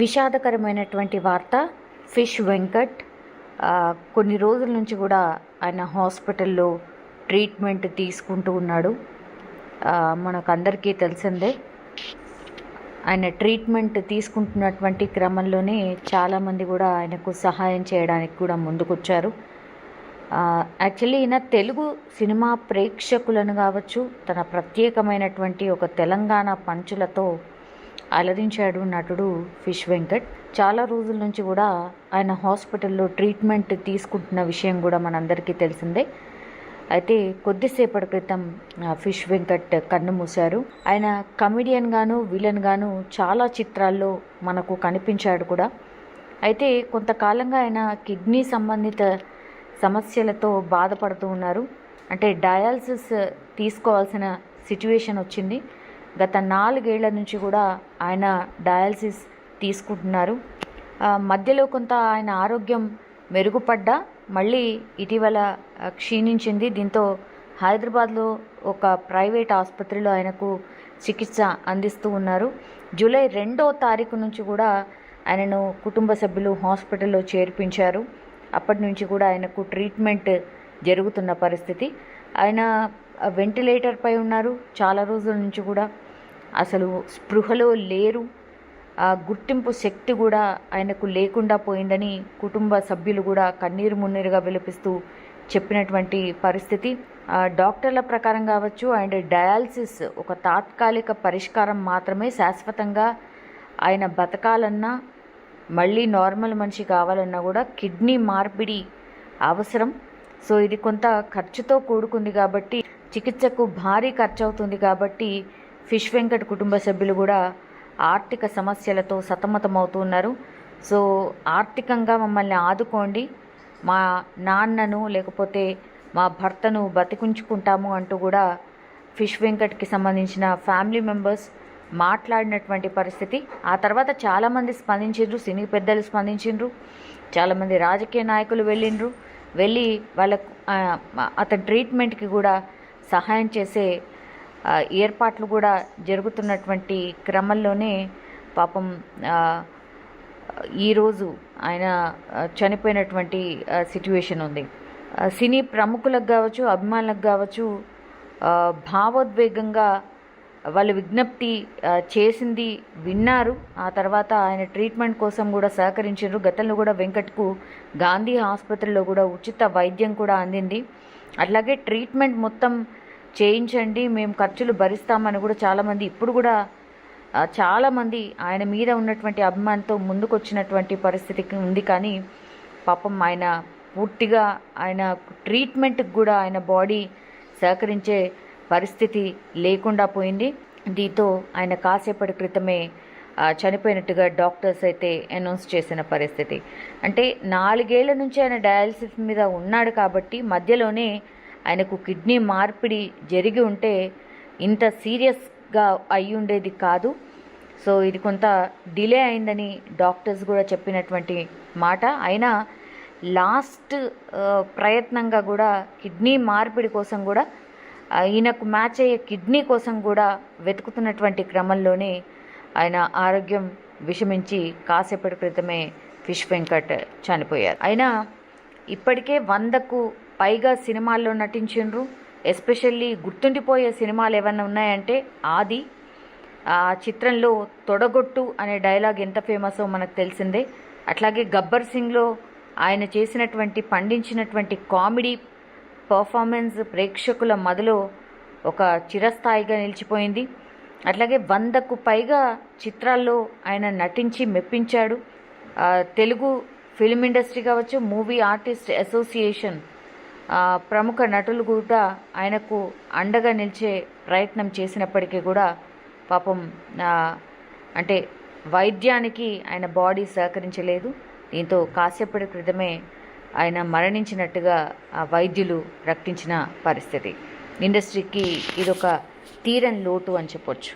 విషాదకరమైనటువంటి వార్త. ఫిష్ వెంకట్ కొన్ని రోజుల నుంచి కూడా ఆయన హాస్పిటల్లో ట్రీట్మెంట్ తీసుకుంటూ ఉన్నాడు. మనకందరికీ తెలిసిందే. ఆయన ట్రీట్మెంట్ తీసుకుంటున్నటువంటి క్రమంలోనే చాలామంది కూడా ఆయనకు సహాయం చేయడానికి కూడా ముందుకొచ్చారు. యాక్చువల్లీ ఈయన తెలుగు సినిమా ప్రేక్షకులను కావచ్చు, తన ప్రత్యేకమైనటువంటి ఒక తెలంగాణ పంచులతో అలరించాడు నటుడు ఫిష్ వెంకట్. చాలా రోజుల నుంచి కూడా ఆయన హాస్పిటల్లో ట్రీట్మెంట్ తీసుకుంటున్న విషయం కూడా మనందరికీ తెలిసిందే. అయితే కొద్దిసేపటి క్రితం ఫిష్ వెంకట్ కన్ను మూశారు. ఆయన కమెడియన్ గాను, విలన్ గాను చాలా చిత్రాల్లో మనకు కనిపించాడు కూడా. అయితే కొంతకాలంగా ఆయన కిడ్నీ సంబంధిత సమస్యలతో బాధపడుతూ ఉన్నారు. అంటే డయాలసిస్ తీసుకోవాల్సిన సిచ్యువేషన్ వచ్చింది. గత 4 ఏళ్ల నుంచి కూడా ఆయన డయాలసిస్ తీసుకుంటున్నారు. మధ్యలో కొంత ఆయన ఆరోగ్యం మెరుగుపడ్డా మళ్ళీ ఇటీవల క్షీణించింది. దీంతో హైదరాబాద్లో ఒక ప్రైవేట్ ఆసుపత్రిలో ఆయనకు చికిత్స అందిస్తూ ఉన్నారు. జూలై 2వ తారీఖు నుంచి కూడా ఆయనను కుటుంబ సభ్యులు హాస్పిటల్లో చేర్పించారు. అప్పటి నుంచి కూడా ఆయనకు ట్రీట్మెంట్ జరుగుతున్న పరిస్థితి. ఆయన వెంటిలేటర్ పై ఉన్నారు. చాలా రోజుల నుంచి కూడా అసలు స్పృహలో లేరు. గుర్తింపు శక్తి కూడా ఆయనకు లేకుండా పోయిందని కుటుంబ సభ్యులు కూడా కన్నీరు మున్నీరుగా విలపిస్తూ చెప్పినటువంటి పరిస్థితి. డాక్టర్ల ప్రకారం కావచ్చు, అండ్ డయాలసిస్ ఒక తాత్కాలిక పరిష్కారం మాత్రమే. శాశ్వతంగా ఆయన బతకాలన్నా, మళ్ళీ నార్మల్ మనిషి కావాలన్నా కూడా కిడ్నీ మార్పిడి అవసరం. సో ఇది కొంత ఖర్చుతో కూడుకుంది కాబట్టి, చికిత్సకు భారీ ఖర్చు అవుతుంది కాబట్టి ఫిష్ వెంకట్ కుటుంబ సభ్యులు కూడా ఆర్థిక సమస్యలతో సతమతమవుతున్నారు. సో ఆర్థికంగా మమ్మల్ని ఆదుకోండి, మా నాన్నను లేకపోతే మా భర్తను బతికుంచుకుంటాము అంటూ కూడా ఫిష్ వెంకట్కి సంబంధించిన ఫ్యామిలీ మెంబర్స్ మాట్లాడినటువంటి పరిస్థితి. ఆ తర్వాత చాలామంది స్పందించిండ్రు, సినీ పెద్దలు స్పందించిండ్రు, చాలామంది రాజకీయ నాయకులు వెళ్ళి వాళ్ళకు అతని ట్రీట్మెంట్కి కూడా సహాయం చేసే ఏర్పాట్లు కూడా జరుగుతున్నటువంటి క్రమంలోనే పాపం ఈరోజు ఆయన చనిపోయినటువంటి సిట్యుయేషన్ ఉంది. సినీ ప్రముఖులకు కావచ్చు, అభిమానులకు కావచ్చు, భావోద్వేగంగా వాళ్ళు విజ్ఞప్తి చేసింది విన్నారు. ఆ తర్వాత ఆయన ట్రీట్మెంట్ కోసం కూడా సహకరించారు. గతంలో కూడా వెంకట్కు గాంధీ ఆసుపత్రిలో కూడా ఉచిత వైద్యం కూడా అందింది. అట్లాగే ట్రీట్మెంట్ మొత్తం చేయించండి, మేము ఖర్చులు భరిస్తామని కూడా చాలామంది, ఇప్పుడు కూడా చాలామంది ఆయన మీద ఉన్నటువంటి అభిమానంతో ముందుకొచ్చినటువంటి పరిస్థితి ఉంది. కానీ పాపం ఆయన పూర్తిగా ఆయన ట్రీట్మెంట్కి కూడా ఆయన బాడీ సహకరించే పరిస్థితి లేకుండా పోయింది. దీంతో ఆయన కాసేపటి క్రితమే చనిపోయినట్టుగా డాక్టర్స్ అయితే అనౌన్స్ చేసిన పరిస్థితి. అంటే 4 ఏళ్ల నుంచి ఆయన డయాలసిస్ మీద ఉన్నాడు కాబట్టి మధ్యలోనే ఆయనకు కిడ్నీ మార్పిడి జరిగి ఉంటే ఇంత సీరియస్గా అయి ఉండేది కాదు. సో ఇది కొంత డిలే అయిందని డాక్టర్స్ కూడా చెప్పినటువంటి మాట. అయినా లాస్ట్ ప్రయత్నంగా కూడా కిడ్నీ మార్పిడి కోసం కూడా ఈయనకు మ్యాచ్ అయ్యే కిడ్నీ కోసం కూడా వెతుకుతున్నటువంటి క్రమంలోనే ఆయన ఆరోగ్యం విషమించి కాసేపటి క్రితమే ఫిష్ వెంకట్ చనిపోయారు. అయినా ఇప్పటికే 100కు పైగా సినిమాల్లో నటించిండ్రు. ఎస్పెషల్లీ గుర్తుండిపోయే సినిమాలు ఏమన్నా ఉన్నాయంటే ఆది. ఆ చిత్రంలో తొడగొట్టు అనే డైలాగ్ ఎంత ఫేమసో మనకు తెలిసిందే. అట్లాగే గబ్బర్ సింగ్లో ఆయన చేసినటువంటి పండించినటువంటి కామెడీ పర్ఫార్మెన్స్ ప్రేక్షకుల మదిలో ఒక చిరస్థాయిగా నిలిచిపోయింది. అట్లాగే 100కు పైగా చిత్రాల్లో ఆయన నటించి మెప్పించాడు. తెలుగు ఫిల్మ్ ఇండస్ట్రీ కావచ్చు, మూవీ ఆర్టిస్ట్ అసోసియేషన్ ప్రముఖ నటులు కూడా ఆయనకు అండగా నిలిచే ప్రయత్నం చేసినప్పటికీ కూడా పాపం అంటే వైద్యానికి ఆయన బాడీ సహకరించలేదు. దీంతో కాసేపటి క్రితమే ఆయన మరణించినట్టుగా వైద్యులు ప్రకటించిన పరిస్థితి. ఇండస్ట్రీకి ఇదొక తీరని లోటు అని చెప్పొచ్చు.